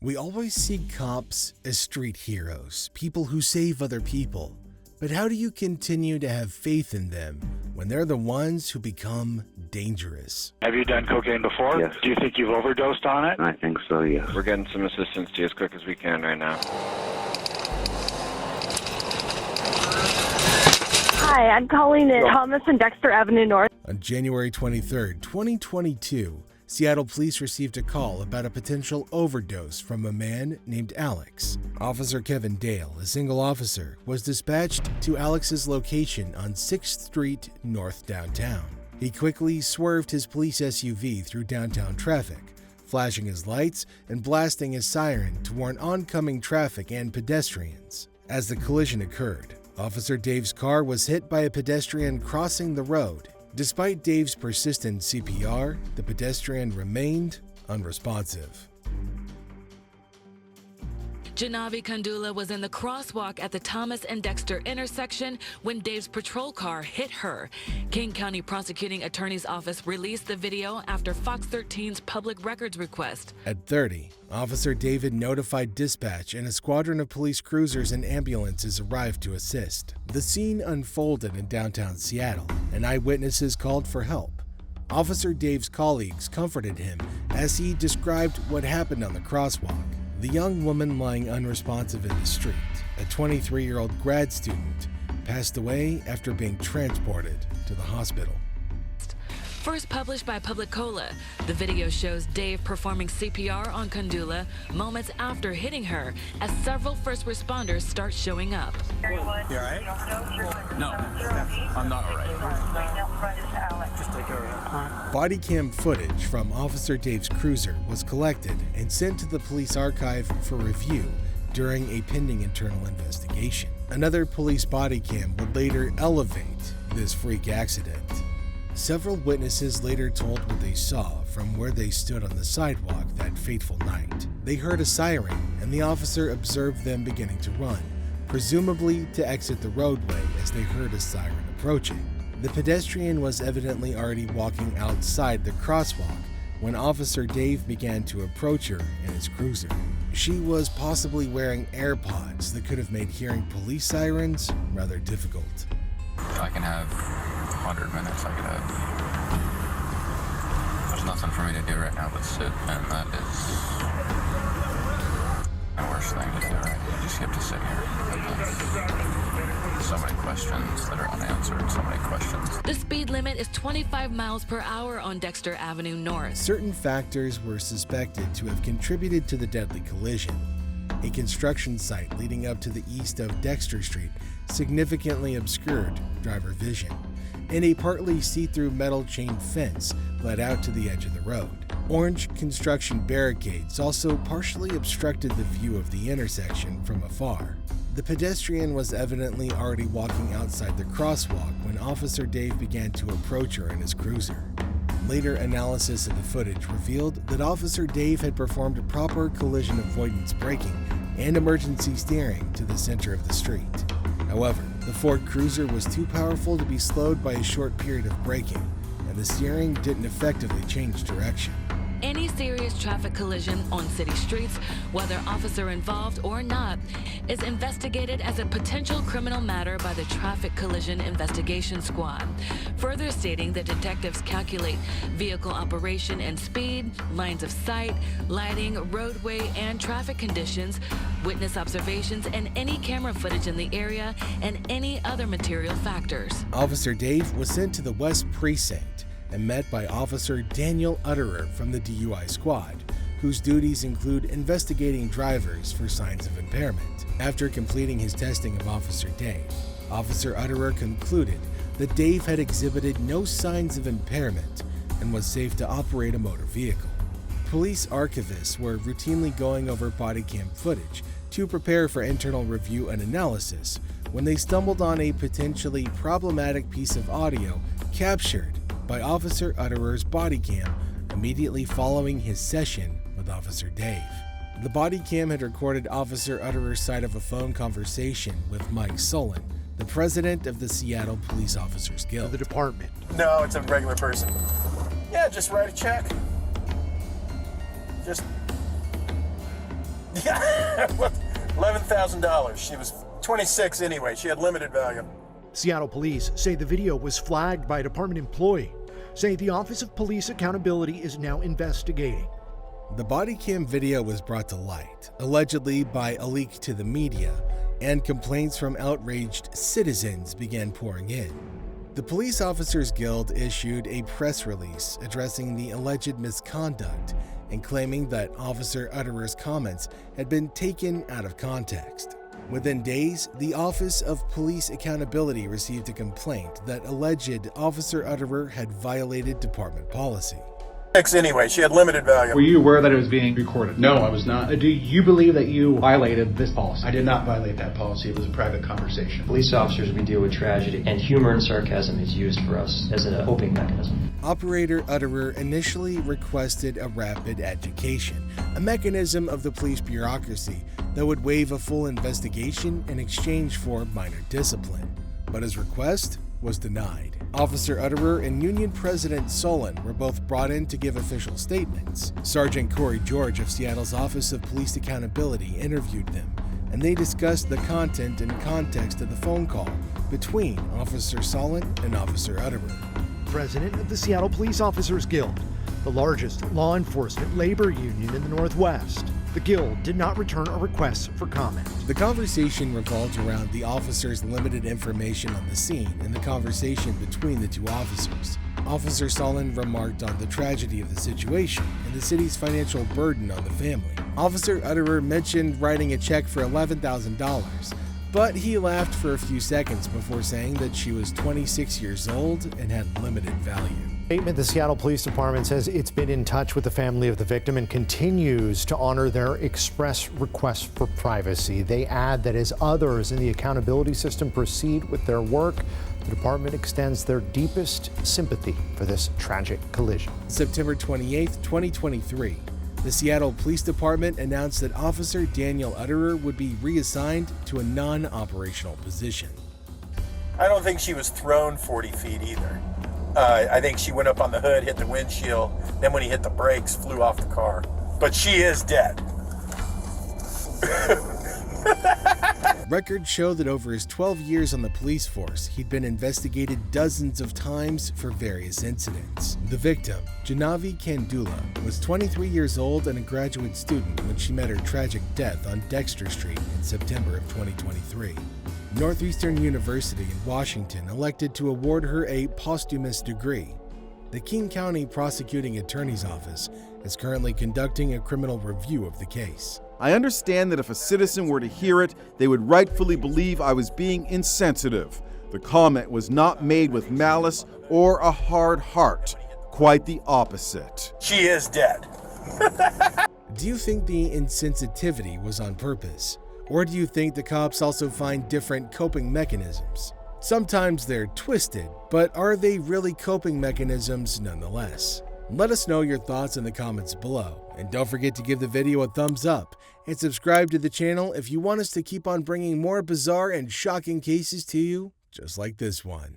We always see cops as street heroes, people who save other people. But how do you continue to have faith in them when they're the ones who become dangerous? Have you done cocaine before? Yes. Do you think you've overdosed on it? I think so, yes. We're getting some assistance to you as quick as we can right now. Hi, I'm calling at Thomas and Dexter Avenue North. On January 23, 2022, Seattle police received a call about a potential overdose from a man named Alex. Officer Kevin Dale, a single officer, was dispatched to Alex's location on 6th Street North downtown. He quickly swerved his police SUV through downtown traffic, flashing his lights and blasting his siren to warn oncoming traffic and pedestrians. As the collision occurred, Officer Dave's car was hit by a pedestrian crossing the road. Despite Dave's persistent CPR, the pedestrian remained unresponsive. Janavi Kandula was in the crosswalk at the Thomas and Dexter intersection when Dave's patrol car hit her. King County Prosecuting Attorney's Office released the video after Fox 13's public records request. At 30, Officer David notified dispatch and a squadron of police cruisers and ambulances arrived to assist. The scene unfolded in downtown Seattle, and eyewitnesses called for help. Officer Dave's colleagues comforted him as he described what happened on the crosswalk. The young woman lying unresponsive in the street, a 23-year-old grad student, passed away after being transported to the hospital. First published by Publicola, the video shows Dave performing CPR on Kandula moments after hitting her as several first responders start showing up. You all right? No, I'm not all right. Just take care of it. Bodycam footage from Officer Dave's cruiser was collected and sent to the police archive for review during a pending internal investigation. Another police bodycam would later elevate this freak accident. Several witnesses later told what they saw from where they stood on the sidewalk that fateful night. They heard a siren, and the officer observed them beginning to run, presumably to exit the roadway as they heard a siren approaching. The pedestrian was evidently already walking outside the crosswalk when Officer Dave began to approach her in his cruiser. She was possibly wearing AirPods that could have made hearing police sirens rather difficult. I can have 100 minutes. There's nothing for me to do right now but sit, and that is the worst thing to do right now. You just have to sit here. So many questions that are unanswered, so many questions. The speed limit is 25 miles per hour on Dexter Avenue North. Certain factors were suspected to have contributed to the deadly collision. A construction site leading up to the east of Dexter Street significantly obscured driver vision, and a partly see-through metal chain fence led out to the edge of the road. Orange construction barricades also partially obstructed the view of the intersection from afar. The pedestrian was evidently already walking outside the crosswalk when Officer Dave began to approach her in his cruiser. Later analysis of the footage revealed that Officer Dave had performed proper collision avoidance braking and emergency steering to the center of the street. However, the Ford Cruiser was too powerful to be slowed by a short period of braking, and the steering didn't effectively change direction. Any serious traffic collision on city streets, whether officer involved or not, is investigated as a potential criminal matter by the Traffic Collision Investigation Squad, further stating that detectives calculate vehicle operation and speed, lines of sight, lighting, roadway and traffic conditions, witness observations, and any camera footage in the area, and any other material factors. Officer Dave was sent to the West Precinct and met by Officer Daniel Utterer from the DUI squad, whose duties include investigating drivers for signs of impairment. After completing his testing of Officer Dave, Officer Utterer concluded that Dave had exhibited no signs of impairment and was safe to operate a motor vehicle. Police archivists were routinely going over bodycam footage to prepare for internal review and analysis when they stumbled on a potentially problematic piece of audio captured by Officer Utterer's bodycam immediately following his session with Officer Dave. The bodycam had recorded Officer Utterer's side of a phone conversation with Mike Solon, the president of the Seattle Police Officers Guild. The department. No, it's a regular person. Yeah, just write a check. Just Yeah, $11,000. She was 26 anyway. She had limited value. Seattle police say the video was flagged by a department employee, saying the Office of Police Accountability is now investigating. The Bodycam video was brought to light, allegedly by a leak to the media, and complaints from outraged citizens began pouring in. The Police Officers Guild issued a press release addressing the alleged misconduct and claiming that Officer Utterer's comments had been taken out of context. Within days, the Office of Police Accountability received a complaint that alleged Officer Utterer had violated department policy. Anyway, she had limited value. Were you aware that it was being recorded? No, I was not. Do you believe that you violated this policy? I did not violate that policy. It was a private conversation. Police officers, we deal with tragedy, and humor and sarcasm is used for us as a coping mechanism. Operator Utterer initially requested a rapid education, a mechanism of the police bureaucracy that would waive a full investigation in exchange for minor discipline. But his request was denied. Officer Utterer and Union President Solon were both brought in to give official statements. Sergeant Corey George of Seattle's Office of Police Accountability interviewed them, and they discussed the content and context of the phone call between Officer Solon and Officer Utterer. President of the Seattle Police Officers Guild, the largest law enforcement labor union in the Northwest. The Guild did not return a request for comment. The conversation revolved around the officers' limited information on the scene and the conversation between the two officers. Officer Solon remarked on the tragedy of the situation and the city's financial burden on the family. Officer Utterer mentioned writing a check for $11,000, but he laughed for a few seconds before saying that she was 26 years old and had limited value. Statement: the Seattle Police Department says it's been in touch with the family of the victim and continues to honor their express request for privacy. They add that as others in the accountability system proceed with their work, the department extends their deepest sympathy for this tragic collision. September 28, 2023, the Seattle Police Department announced that Officer Daniel Utterer would be reassigned to a non-operational position. I don't think she was thrown 40 feet either. I think she went up on the hood, hit the windshield, then when he hit the brakes, flew off the car. But she is dead. Records show that over his 12 years on the police force, he'd been investigated dozens of times for various incidents. The victim, Janavi Kandula, was 23 years old and a graduate student when she met her tragic death on Dexter Street in September of 2023. Northeastern University in Washington elected to award her a posthumous degree. The King County Prosecuting Attorney's Office is currently conducting a criminal review of the case. I understand that if a citizen were to hear it, they would rightfully believe I was being insensitive. The comment was not made with malice or a hard heart. Quite the opposite. She is dead. Do you think the insensitivity was on purpose? Or do you think the cops also find different coping mechanisms? Sometimes they're twisted, but are they really coping mechanisms nonetheless? Let us know your thoughts in the comments below, and don't forget to give the video a thumbs up and subscribe to the channel if you want us to keep on bringing more bizarre and shocking cases to you, just like this one.